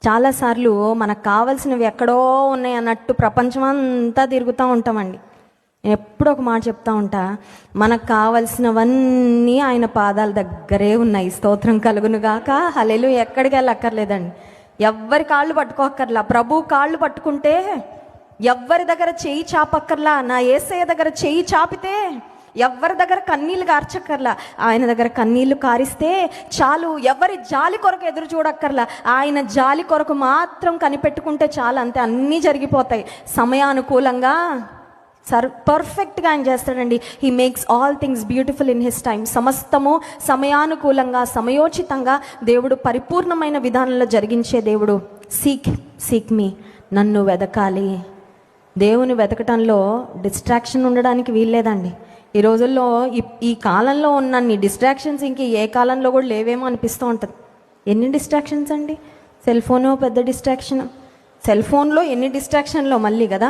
చాలాసార్లు మనకు కావాల్సినవి ఎక్కడో ఉన్నాయి అన్నట్టు ప్రపంచం అంతా తిరుగుతూ ఉంటామండి. నేను ఎప్పుడు ఒక మాట చెప్తా ఉంటా, మనకు కావలసినవన్నీ ఆయన పాదాల దగ్గరే ఉన్నాయి. స్తోత్రం కలుగును గాక. హల్లెలూయా. ఎక్కడికి వెళ్ళక్కర్లేదండి, ఎవ్వరి కాళ్ళు పట్టుకోక్కర్లా. ప్రభు కాళ్ళు పట్టుకుంటే ఎవ్వరి దగ్గర చేయి చాపక్కర్లా. నా యేసయ్య దగ్గర చేయి చాపితే ఎవరి దగ్గర కన్నీళ్ళు కార్చక్కర్లా, ఆయన దగ్గర కన్నీళ్లు కారిస్తే చాలు. ఎవరి జాలి కొరకు ఎదురు చూడక్కర్లా, ఆయన జాలి కొరకు మాత్రం కనిపెట్టుకుంటే చాలు. అంతే, అన్నీ జరిగిపోతాయి సమయానుకూలంగా. పర్ఫెక్ట్గా ఆయన చేస్తాడండి. He makes all things beautiful in his time. సమస్తము సమయానుకూలంగా, సమయోచితంగా దేవుడు పరిపూర్ణమైన విధానంలో జరిగించే దేవుడు. సీక్ మీ, నన్ను వెదకాలి. దేవుని వెతకటంలో డిస్ట్రాక్షన్ ఉండడానికి వీల్లేదండి. ఈ రోజుల్లో ఈ కాలంలో ఉన్న డిస్ట్రాక్షన్స్ ఇంక ఏ కాలంలో కూడా లేవేమో అనిపిస్తూ ఉంటుంది. ఎన్ని డిస్ట్రాక్షన్స్ అండి. సెల్ ఫోను పెద్ద డిస్ట్రాక్షన్. సెల్ ఫోన్లో ఎన్ని డిస్ట్రాక్షన్లో మళ్ళీ కదా.